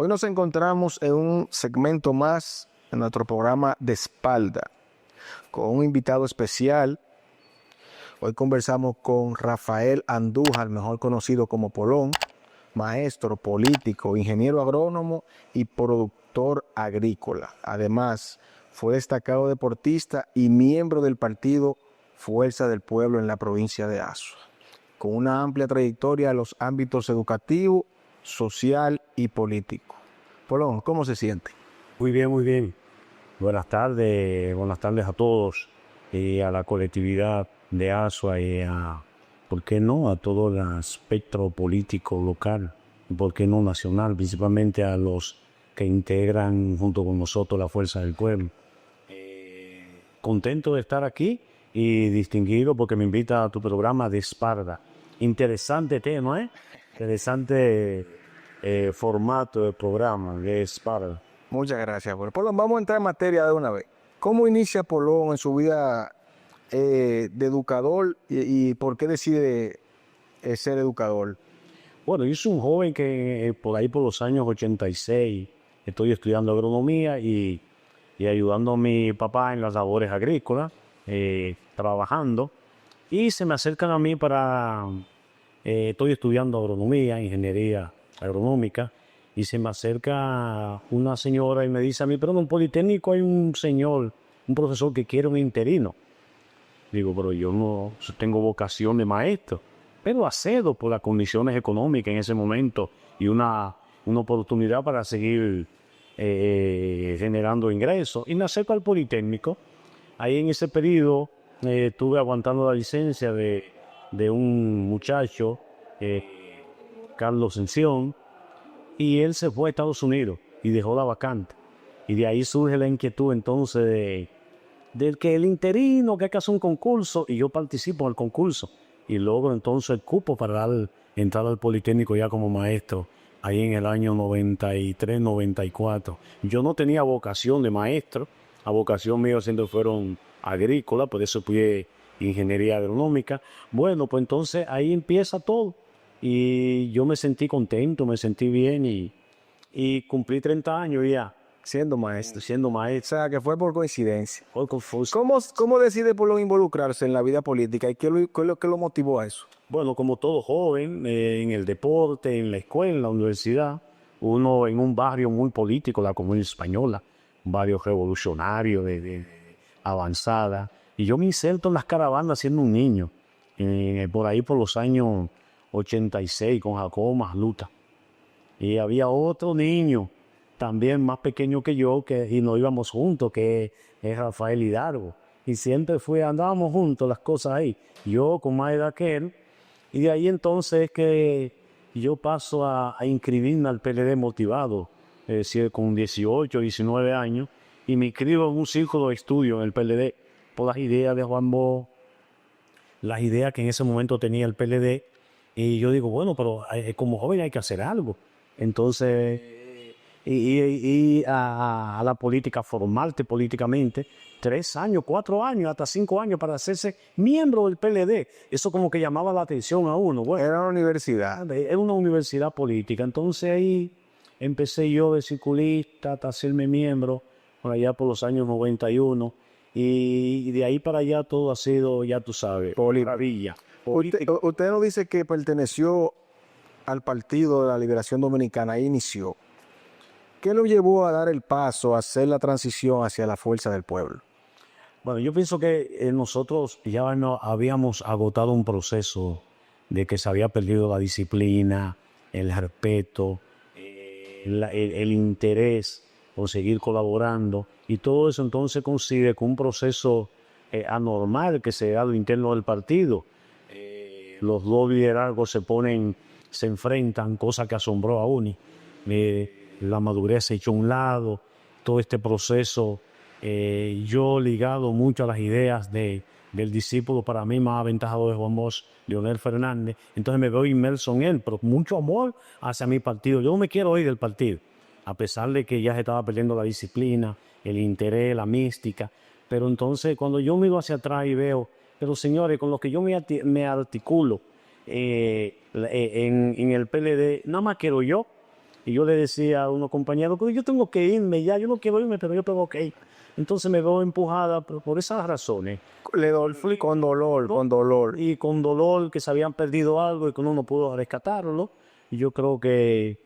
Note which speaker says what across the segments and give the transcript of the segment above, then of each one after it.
Speaker 1: Hoy nos encontramos en un segmento más en nuestro programa De Espalda, con un invitado especial. Hoy conversamos con Rafael Andújar, mejor conocido como Polón, maestro, político, ingeniero agrónomo y productor agrícola. Además, fue destacado deportista y miembro del partido Fuerza del Pueblo en la provincia de Azua, con una amplia trayectoria en los ámbitos educativo, social y político. Polón, ¿cómo se siente?
Speaker 2: Muy bien, muy bien. Buenas tardes a todos y a la colectividad de Azua y ¿por qué no?, a todo el espectro político local, y ¿por qué no nacional?, principalmente a los que integran junto con nosotros la Fuerza del Pueblo. Contento de estar aquí y distinguido porque me invita a tu programa De Espalda. Interesante tema, Interesante formato de programa, De Espalda.
Speaker 1: Muchas gracias, Polón. Vamos a entrar en materia de una vez. ¿Cómo inicia Polón en su vida de educador y por qué decide ser educador?
Speaker 2: Bueno, yo soy un joven que por ahí por los años 86 estoy estudiando agronomía y ayudando a mi papá en las labores agrícolas, trabajando. Y se me acercan a mí estoy estudiando agronomía, ingeniería agronómica, y se me acerca una señora y me dice a mí, pero en un Politécnico hay un señor, un profesor que quiere un interino. Digo, pero yo no tengo vocación de maestro, pero accedo por las condiciones económicas en ese momento y una oportunidad para seguir generando ingresos. Y me acerco al Politécnico. Ahí en ese periodo estuve aguantando la licencia de un muchacho, Carlos Sención, y él se fue a Estados Unidos y dejó la vacante. Y de ahí surge la inquietud entonces del que el interino, que hay que hacer un concurso, y yo participo en el concurso. Y logro entonces el cupo para entrar al Politécnico ya como maestro, ahí en el año 93, 94. Yo no tenía vocación de maestro, la vocación mía siempre fueron agrícola, por eso fui ingeniería agronómica. Bueno, pues entonces ahí empieza todo. Y yo me sentí contento, me sentí bien y cumplí 30 años ya
Speaker 1: Siendo maestro.
Speaker 2: siendo
Speaker 1: O
Speaker 2: maestro.
Speaker 1: sea, que fue por coincidencia.
Speaker 2: Fue confuso.
Speaker 1: ¿Cómo decide Polón involucrarse en la vida política y qué lo motivó a eso?
Speaker 2: Bueno, como todo joven, en el deporte, en la escuela, en la universidad, uno en un barrio muy político, la Comunidad Española, un barrio revolucionario, de avanzada, y yo me inserto en las caravanas siendo un niño, por ahí por los años 86, con Jacobo Masluta. Y había otro niño, también más pequeño que yo, y nos íbamos juntos, que es Rafael Hidalgo. Y siempre andábamos juntos las cosas ahí, yo con más edad que él. Y de ahí entonces es que yo paso a inscribirme al PLD motivado, con 18, 19 años, y me inscribo en un círculo de estudio en el PLD por las ideas de Juan Bosch, las ideas que en ese momento tenía el PLD. Y yo digo, bueno, pero como joven hay que hacer algo. Entonces, a la política, formarte políticamente, 3 años, 4 años, hasta 5 años para hacerse miembro del PLD. Eso como que llamaba la atención a uno. Bueno,
Speaker 1: Era una universidad.
Speaker 2: es una universidad política. Entonces ahí empecé yo de circulista hasta hacerme miembro, por allá por los años 91. Y de ahí para allá todo ha sido, ya tú sabes, maravilla.
Speaker 1: Usted nos dice que perteneció al Partido de la Liberación Dominicana e inició. ¿Qué lo llevó a dar el paso, a hacer la transición hacia la Fuerza del Pueblo?
Speaker 2: Bueno, yo pienso que nosotros ya no habíamos agotado un proceso de que se había perdido la disciplina, el respeto, el interés por seguir colaborando, y todo eso entonces coincide con un proceso anormal que se da a lo interno del partido. Los dos liderazgos se enfrentan, cosa que asombró a Uni. La madurez se echó a un lado, todo este proceso. Yo ligado mucho a las ideas del discípulo para mí más aventajado de Juan Bosch, Leonel Fernández, entonces me veo inmerso en él, pero mucho amor hacia mi partido. Yo no me quiero ir del partido, a pesar de que ya se estaba perdiendo la disciplina, el interés, la mística, pero entonces cuando yo miro hacia atrás y veo, pero señores, con lo que yo me articulo en el PLD, nada más quiero yo, Y yo le decía a unos compañeros, "Pero yo tengo que irme ya, yo no quiero irme, pero yo tengo que ir". Entonces me veo empujada por esas razones.
Speaker 1: Fui con dolor, con dolor.
Speaker 2: Y con dolor que se habían perdido algo y que uno no pudo rescatarlo. Y yo creo que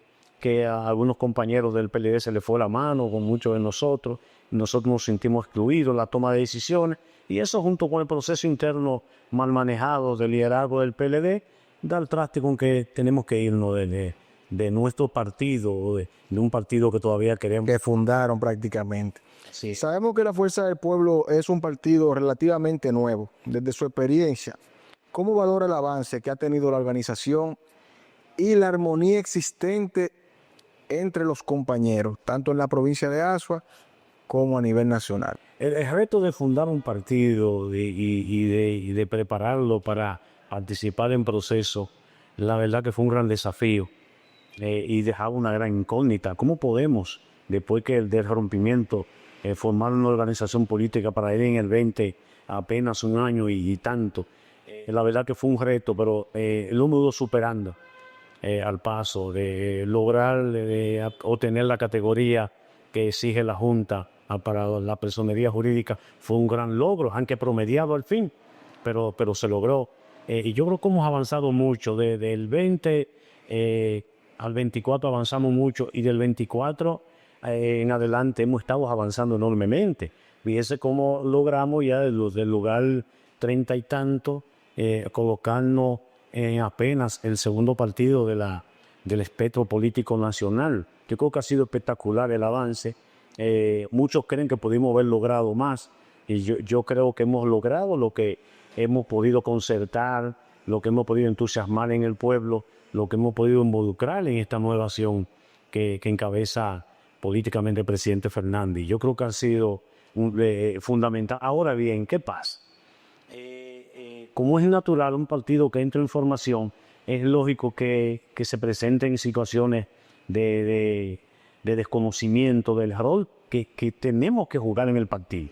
Speaker 2: a algunos compañeros del PLD se le fue la mano con muchos de nosotros. Nosotros nos sentimos excluidos en la toma de decisiones. Y eso, junto con el proceso interno mal manejado del liderazgo del PLD, da el traste con que tenemos que irnos de nuestro partido, de un partido que todavía queremos.
Speaker 1: Que fundaron prácticamente.
Speaker 2: Sí.
Speaker 1: Sabemos que la Fuerza del Pueblo es un partido relativamente nuevo. Desde su experiencia, ¿cómo valora el avance que ha tenido la organización y la armonía existente entre los compañeros, tanto en la provincia de Azua como a nivel nacional?
Speaker 2: El reto de fundar un partido y de prepararlo para participar en proceso, la verdad que fue un gran desafío y dejaba una gran incógnita. ¿Cómo podemos, después que del rompimiento, formar una organización política para ir en el 20 apenas un año y tanto? La verdad que fue un reto, pero lo hemos ido superando al paso de lograr obtener la categoría que exige la Junta para la personería jurídica. Fue un gran logro, aunque promediado al fin, pero se logró. Y yo creo que hemos avanzado mucho. Desde el 20 al 24 avanzamos mucho, y del 24 en adelante hemos estado avanzando enormemente. Fíjese cómo logramos ya del lugar 30 y tanto colocarnos en apenas el segundo partido del espectro político nacional. Yo creo que ha sido espectacular el avance. Muchos creen que pudimos haber logrado más, y yo creo que hemos logrado lo que hemos podido concertar, lo que hemos podido entusiasmar en el pueblo, lo que hemos podido involucrar en esta nueva acción que encabeza políticamente el presidente Fernández. Yo creo que ha sido fundamental. Ahora bien, ¿qué pasa? Como es natural un partido que entra en formación, es lógico que se presenten situaciones de desconocimiento del rol que tenemos que jugar en el partido.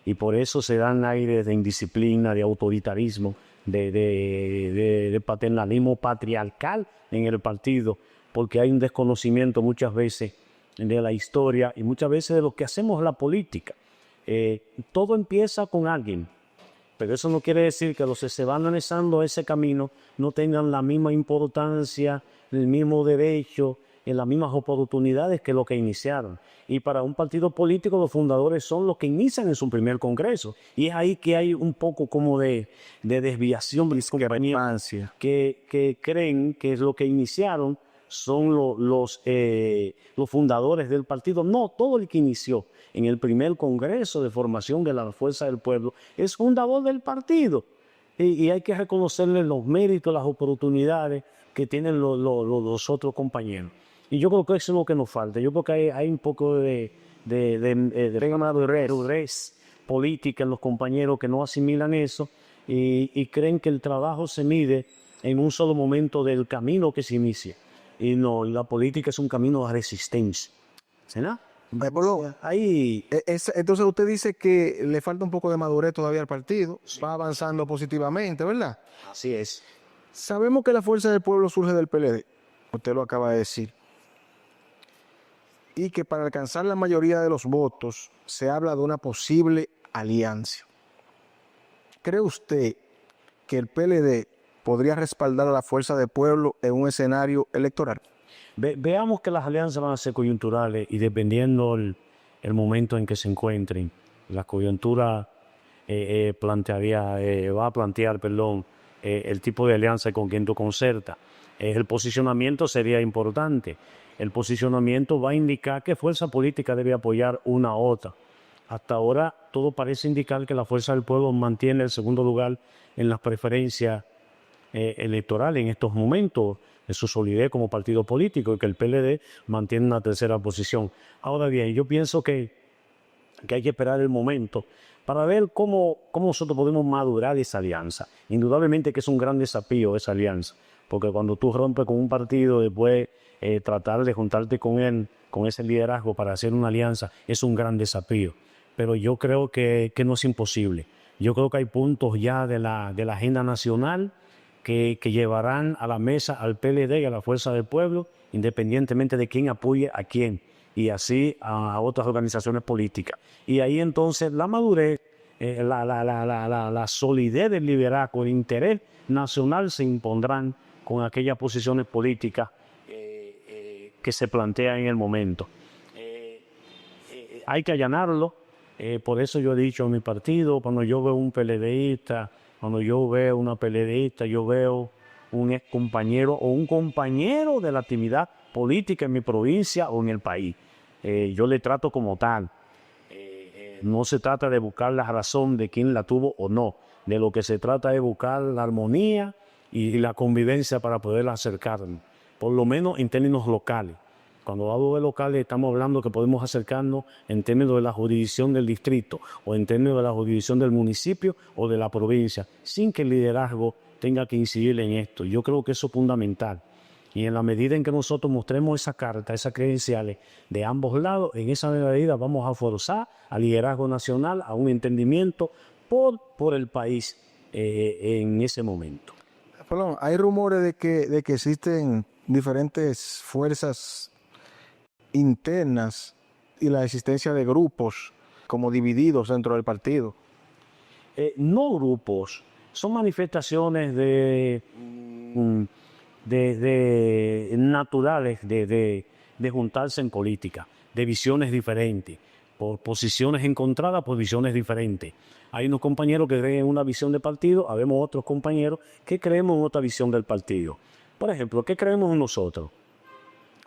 Speaker 2: Y por eso se dan aires de indisciplina, de autoritarismo, de paternalismo patriarcal en el partido, porque hay un desconocimiento muchas veces de la historia y muchas veces de lo que hacemos la política. Todo empieza con alguien, pero eso no quiere decir que los que se van analizando ese camino no tengan la misma importancia, el mismo derecho, en las mismas oportunidades que los que iniciaron. Y para un partido político los fundadores son los que inician en su primer congreso. Y es ahí que hay un poco como de desviación, que creen que lo que iniciaron son los fundadores del partido. No, todo el que inició en el primer congreso de formación de la Fuerza del Pueblo es fundador del partido. Y hay que reconocerle los méritos, las oportunidades que tienen los otros compañeros. Y yo creo que eso es lo que nos falta. Yo creo que hay un poco de madurez política en los compañeros que no asimilan eso y creen que el trabajo se mide en un solo momento del camino que se inicia. Y no, la política es un camino de resistencia. ¿Sí, no? Ahí.
Speaker 1: Entonces usted dice que le falta un poco de madurez todavía al partido, sí. Va avanzando positivamente, ¿verdad?
Speaker 2: Así es.
Speaker 1: Sabemos que la Fuerza del Pueblo surge del PLD, usted lo acaba de decir, y que para alcanzar la mayoría de los votos se habla de una posible alianza. ¿Cree usted que el PLD podría respaldar a la Fuerza del Pueblo en un escenario electoral?
Speaker 2: Veamos que las alianzas van a ser coyunturales y dependiendo el momento en que se encuentren. La coyuntura va a plantear el tipo de alianza con quien tú concertas. El posicionamiento sería importante. El posicionamiento va a indicar qué fuerza política debe apoyar una u otra. Hasta ahora todo parece indicar que la Fuerza del Pueblo mantiene el segundo lugar en las preferencias electorales en estos momentos, en su solidez como partido político, y que el PLD mantiene una tercera posición. Ahora bien, yo pienso que hay que esperar el momento para ver cómo nosotros podemos madurar esa alianza. Indudablemente que es un gran desafío esa alianza, porque cuando tú rompes con un partido, después tratar de juntarte con él, con ese liderazgo para hacer una alianza, es un gran desafío. Pero yo creo que no es imposible. Yo creo que hay puntos ya de la agenda nacional que llevarán a la mesa al PLD y a la Fuerza del Pueblo, independientemente de quién apoye a quién, y así a otras organizaciones políticas. Y ahí entonces la madurez, la solidez del liderazgo, el interés nacional se impondrán con aquellas posiciones políticas que se plantean en el momento. Hay que allanarlo, por eso yo he dicho en mi partido, cuando yo veo un PLDista, cuando yo veo una PLDista, yo veo un ex compañero o un compañero de la actividad política en mi provincia o en el país. Yo le trato como tal. No se trata de buscar la razón de quién la tuvo o no. De lo que se trata es buscar la armonía y la convivencia para poder acercarnos, por lo menos en términos locales. Cuando hablo de locales estamos hablando que podemos acercarnos en términos de la jurisdicción del distrito o en términos de la jurisdicción del municipio o de la provincia, sin que el liderazgo tenga que incidir en esto. Yo creo que eso es fundamental. Y en la medida en que nosotros mostremos esa carta, esas credenciales de ambos lados, en esa medida vamos a forzar al liderazgo nacional a un entendimiento por el país en ese momento.
Speaker 1: Perdón, hay rumores de que existen diferentes fuerzas internas y la existencia de grupos como divididos dentro del partido.
Speaker 2: No grupos, son manifestaciones naturales de juntarse en política, de visiones diferentes, por posiciones encontradas, por visiones diferentes. Hay unos compañeros que creen en una visión de partido, habemos otros compañeros que creemos en otra visión del partido. Por ejemplo, ¿qué creemos nosotros?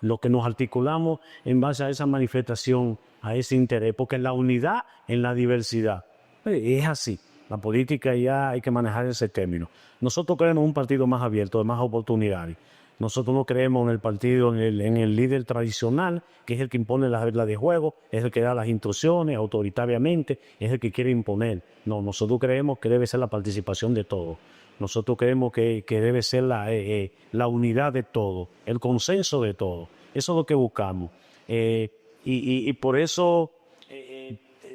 Speaker 2: Lo que nos articulamos en base a esa manifestación, a ese interés, porque en la unidad, en la diversidad, es así. La política ya hay que manejar ese término. Nosotros creemos en un partido más abierto, de más oportunidades. Nosotros no creemos en el partido, en el líder tradicional, que es el que impone las reglas de juego, es el que da las instrucciones autoritariamente, es el que quiere imponer. No, nosotros creemos que debe ser la participación de todos. Nosotros creemos que debe ser la unidad de todos, el consenso de todos. Eso es lo que buscamos. Y por eso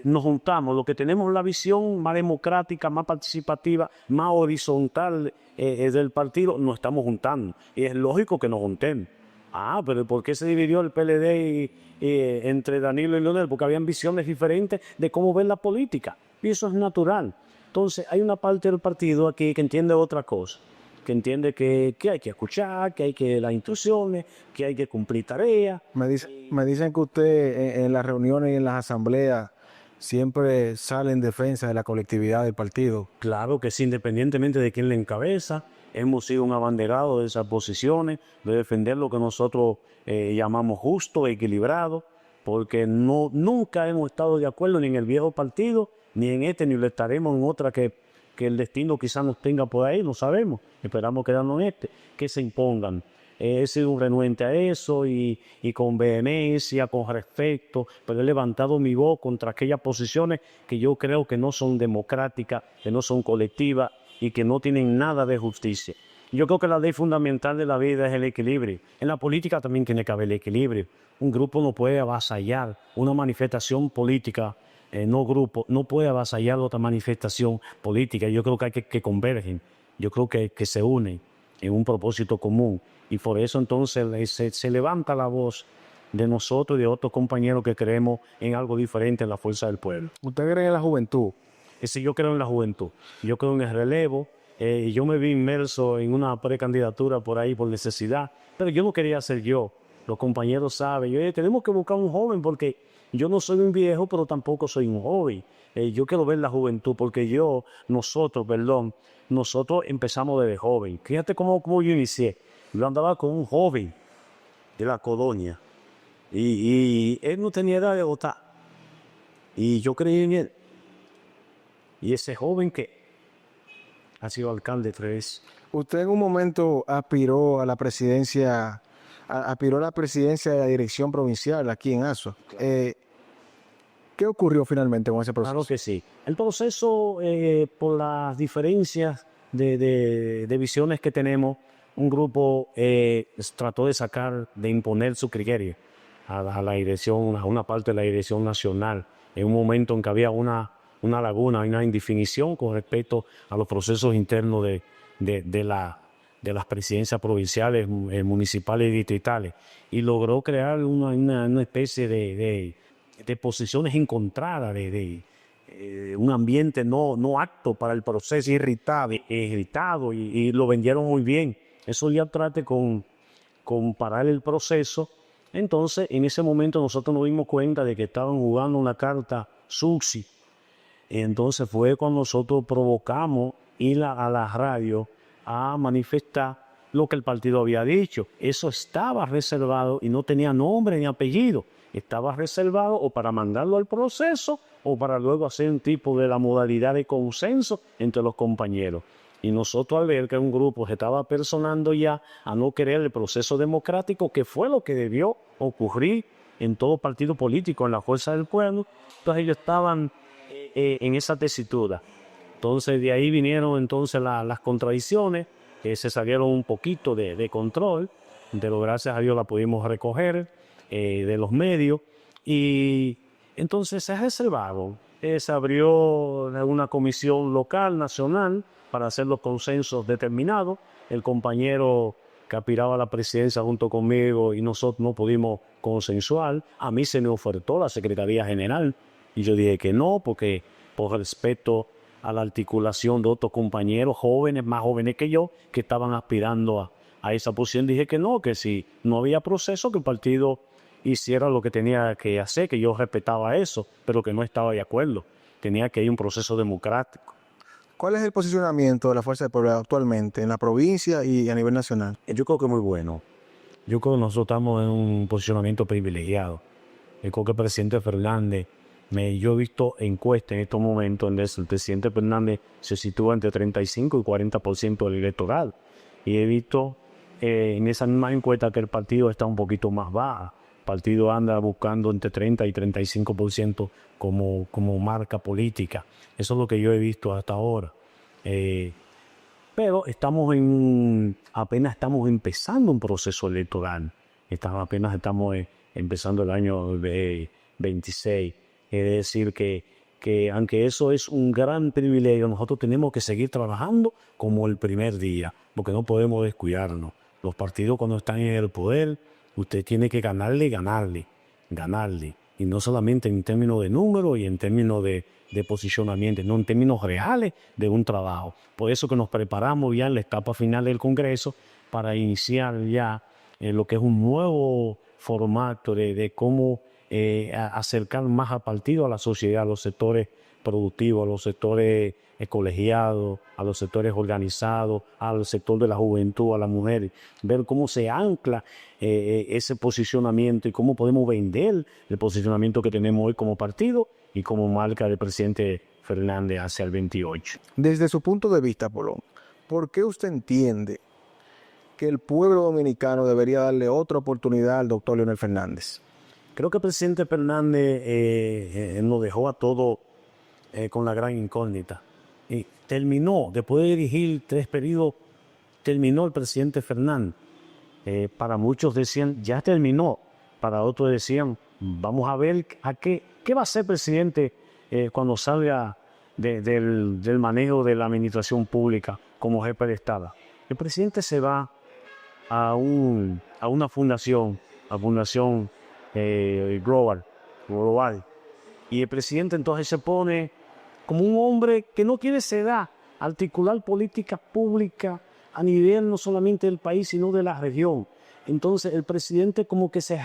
Speaker 2: nos juntamos. Los que tenemos la visión más democrática, más participativa, más horizontal del partido, nos estamos juntando. Y es lógico que nos juntemos. Pero ¿por qué se dividió el PLD entre Danilo y Leonel? Porque habían visiones diferentes de cómo ver la política. Y eso es natural. Entonces, hay una parte del partido aquí que entiende otra cosa, que entiende que hay que escuchar, que hay que las instrucciones, que hay que cumplir tareas.
Speaker 1: Me dicen que usted en las reuniones y en las asambleas siempre sale en defensa de la colectividad del partido.
Speaker 2: Claro que sí, independientemente de quién le encabeza, hemos sido un abanderado de esas posiciones, de defender lo que nosotros llamamos justo, equilibrado, porque nunca hemos estado de acuerdo ni en el viejo partido, ni en este, ni lo estaremos en otra que el destino quizás nos tenga por ahí, no sabemos, esperamos quedarnos en este, que se impongan. He sido un renuente a eso y con vehemencia, con respeto, pero he levantado mi voz contra aquellas posiciones que yo creo que no son democráticas, que no son colectivas y que no tienen nada de justicia. Yo creo que la ley fundamental de la vida es el equilibrio. En la política también tiene que haber el equilibrio. Un grupo no puede avasallar una manifestación política. No puede avasallar otra manifestación política. Yo creo que hay que convergen, yo creo que se unen en un propósito común y por eso entonces se levanta la voz de nosotros y de otros compañeros que creemos en algo diferente en la fuerza del pueblo.
Speaker 1: ¿Usted cree en la juventud?
Speaker 2: Yo creo en la juventud, yo creo en el relevo. Yo me vi inmerso en una precandidatura por ahí por necesidad, pero yo no quería ser yo. Los compañeros saben, tenemos que buscar un joven porque yo no soy un viejo, pero tampoco soy un joven. Yo quiero ver la juventud porque nosotros empezamos desde joven. Fíjate cómo yo inicié. Yo andaba con un joven de la colonia y él no tenía edad de votar. Y yo creí en él. Y ese joven que ha sido alcalde 3 veces.
Speaker 1: Usted en un momento aspiró a la presidencia de la dirección provincial aquí en Azua. Claro. ¿Qué ocurrió finalmente con ese proceso?
Speaker 2: Claro que sí. El proceso, por las diferencias de visiones que tenemos, un grupo trató de imponer su criterio a la dirección, a una parte de la dirección nacional, en un momento en que había una laguna, una indefinición con respecto a los procesos internos de de las presidencias provinciales, municipales y distritales, y logró crear una especie de posiciones encontradas, un ambiente no apto para el proceso, irritado y lo vendieron muy bien. Eso ya trate con parar el proceso. Entonces, en ese momento nosotros nos dimos cuenta de que estaban jugando una carta sucia. Entonces fue cuando nosotros provocamos ir a la radio a manifestar lo que el partido había dicho. Eso estaba reservado y no tenía nombre ni apellido. Estaba reservado o para mandarlo al proceso o para luego hacer un tipo de la modalidad de consenso entre los compañeros. Y nosotros al ver que un grupo se estaba personando ya a no querer el proceso democrático, que fue lo que debió ocurrir en todo partido político, en la fuerza del pueblo, entonces ellos estaban en esa tesitura. Entonces de ahí vinieron entonces las contradicciones, que se salieron un poquito de control, pero gracias a Dios la pudimos recoger de los medios, y entonces se reservaron. Se abrió una comisión local, nacional, para hacer los consensos determinados. El compañero que aspiraba a la presidencia junto conmigo y nosotros no pudimos consensuar. A mí se me ofertó la Secretaría General y yo dije que no, porque por respeto a la articulación de otros compañeros jóvenes, más jóvenes que yo, que estaban aspirando a esa posición, dije que no, que si no había proceso, que el partido hiciera lo que tenía que hacer, que yo respetaba eso, pero que no estaba de acuerdo. Tenía que ir un proceso democrático.
Speaker 1: ¿Cuál es el posicionamiento de la Fuerza del Pueblo actualmente en la provincia y a nivel nacional?
Speaker 2: Yo creo que muy bueno. Yo creo que nosotros estamos en un posicionamiento privilegiado. Yo creo que el presidente Fernández, yo he visto encuestas en estos momentos en el presidente Fernández se sitúa entre 35 y 40% del electoral. Y he visto en esa misma encuesta que el partido está un poquito más baja. El partido anda buscando entre 30 y 35% como marca política. Eso es lo que yo he visto hasta ahora. Pero apenas estamos empezando un proceso electoral. Apenas estamos empezando el año 26. Es decir, que aunque eso es un gran privilegio, nosotros tenemos que seguir trabajando como el primer día, porque no podemos descuidarnos. Los partidos cuando están en el poder, usted tiene que ganarle. Y no solamente en términos de número y en términos de posicionamiento, no en términos reales de un trabajo. Por eso que nos preparamos ya en la etapa final del Congreso para iniciar ya lo que es un nuevo formato de cómo acercar más al partido, a la sociedad, a los sectores productivos, a los sectores colegiados, a los sectores organizados, al sector de la juventud, a las mujeres, ver cómo se ancla ese posicionamiento y cómo podemos vender el posicionamiento que tenemos hoy como partido y como marca del presidente Fernández hacia el 28.
Speaker 1: Desde su punto de vista, Polón, ¿por qué usted entiende que el pueblo dominicano debería darle otra oportunidad al doctor Leonel Fernández?
Speaker 2: Creo que el presidente Fernández nos dejó a todos con la gran incógnita. Y terminó, después de dirigir 3 periodos, terminó el presidente Fernández. Para muchos decían, ya terminó. Para otros decían, vamos a ver qué va a hacer el presidente cuando salga del manejo de la administración pública como jefe de Estado. El presidente se va a una fundación, la Fundación Global. Y el presidente entonces se pone como un hombre que no tiene esa edad, articular políticas públicas a nivel no solamente del país, sino de la región. Entonces el presidente como que se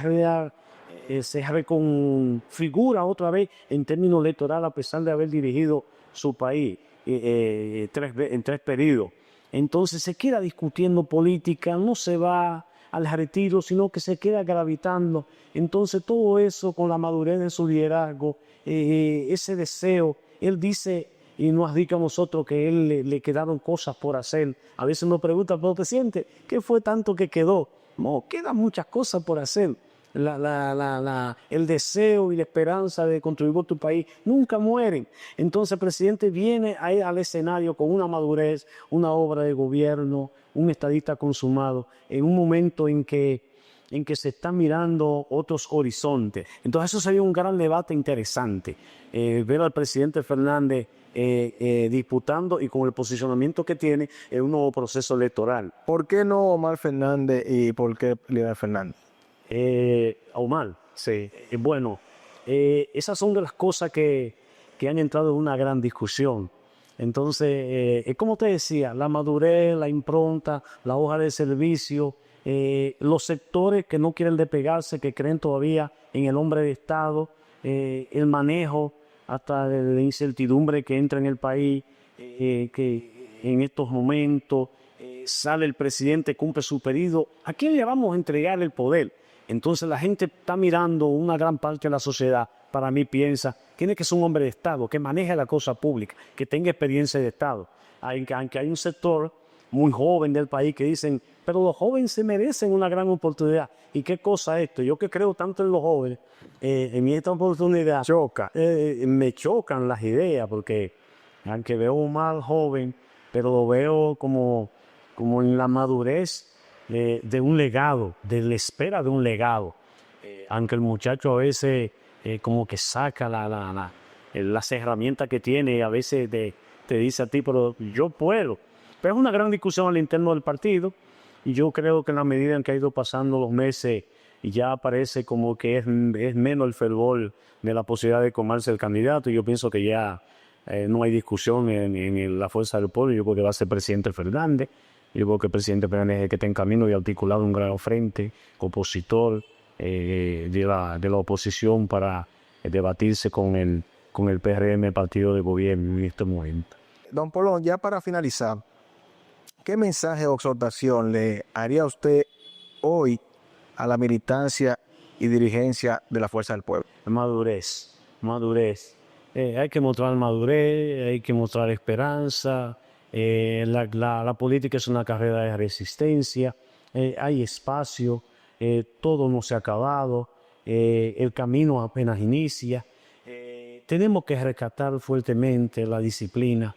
Speaker 2: reconfigura otra vez en términos electorales, a pesar de haber dirigido su país en 3 periodos. Entonces se queda discutiendo política, no se va al retiro, sino que se queda gravitando. Entonces todo eso con la madurez de su liderazgo, ese deseo, él dice, y nos dice a nosotros que él le quedaron cosas por hacer. A veces nos pregunta, pero presidente, ¿qué fue tanto que quedó? No, quedan muchas cosas por hacer. El deseo y la esperanza de contribuir a tu país nunca mueren. Entonces el presidente viene al escenario con una madurez, una obra de gobierno, un estadista consumado, en un momento en que se están mirando otros horizontes. Entonces eso sería un gran debate interesante, ver al presidente Fernández disputando y con el posicionamiento que tiene en un nuevo proceso electoral.
Speaker 1: ¿Por qué no Omar Fernández y por qué Leonel Fernández?
Speaker 2: Omar,
Speaker 1: Sí.
Speaker 2: bueno, esas son de las cosas que han entrado en una gran discusión. Entonces, como te decía, la madurez, la impronta, la hoja de servicio, los sectores que no quieren despegarse, que creen todavía en el hombre de Estado, el manejo hasta de la incertidumbre que entra en el país, que en estos momentos sale el presidente, cumple su pedido. ¿A quién le vamos a entregar el poder? Entonces la gente está mirando, una gran parte de la sociedad, para mí piensa, tiene que ser un hombre de Estado, que maneje la cosa pública, que tenga experiencia de Estado. Aunque hay un sector muy joven del país que dicen, pero los jóvenes se merecen una gran oportunidad. ¿Y qué cosa es esto? Yo que creo tanto en los jóvenes, en esta oportunidad me chocan las ideas, porque aunque veo un mal joven, pero lo veo como en la madurez de un legado, de la espera de un legado. Aunque el muchacho a veces como que saca las herramientas que tiene, a veces te dice a ti, pero yo puedo. Pero es una gran discusión al interno del partido, y yo creo que en la medida en que ha ido pasando los meses, ya parece como que es menos el fervor de la posibilidad de comerse el candidato, y yo pienso que ya no hay discusión en la fuerza del pueblo. Yo creo que va a ser presidente Fernández. Yo creo que el presidente Fernández es el que está en camino y ha articulado un gran frente opositor de la oposición para debatirse con el PRM, partido de gobierno, en este momento.
Speaker 1: Don Polón, ya para finalizar, ¿qué mensaje o exhortación le haría usted hoy a la militancia y dirigencia de la Fuerza del Pueblo?
Speaker 2: Madurez. Hay que mostrar madurez, hay que mostrar esperanza. La política es una carrera de resistencia, hay espacio, todo no se ha acabado, el camino apenas inicia. Tenemos que rescatar fuertemente la disciplina.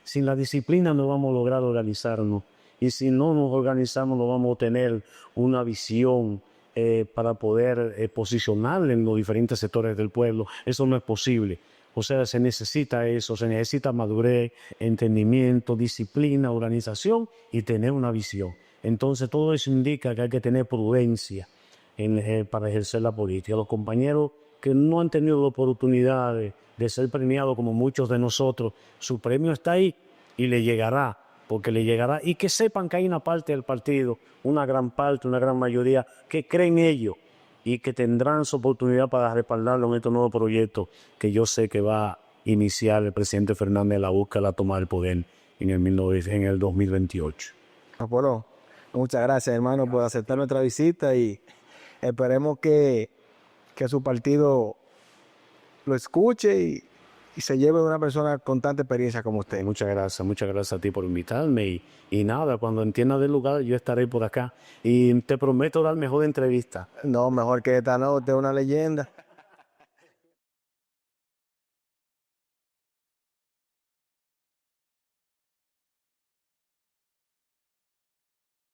Speaker 2: Sin la disciplina no vamos a lograr organizarnos, y si no nos organizamos no vamos a tener una visión para poder posicionar en los diferentes sectores del pueblo. Eso no es posible. O sea, se necesita eso, se necesita madurez, entendimiento, disciplina, organización y tener una visión. Entonces todo eso indica que hay que tener prudencia para ejercer la política. Los compañeros que no han tenido la oportunidad de ser premiados como muchos de nosotros, su premio está ahí y le llegará, porque le llegará. Y que sepan que hay una parte del partido, una gran parte, una gran mayoría, que creen en ello y que tendrán su oportunidad para respaldarlo en estos nuevos proyectos que yo sé que va a iniciar el presidente Fernández en la búsqueda de la toma del poder en el 2028.
Speaker 1: Don Polón, muchas gracias, hermano, por aceptar nuestra visita, y esperemos que su partido lo escuche y se lleve una persona con tanta experiencia como usted.
Speaker 2: Muchas gracias a ti por invitarme, y nada, cuando entienda del lugar yo estaré por acá y te prometo dar mejor entrevista.
Speaker 1: No, mejor que esta, no, usted es una leyenda.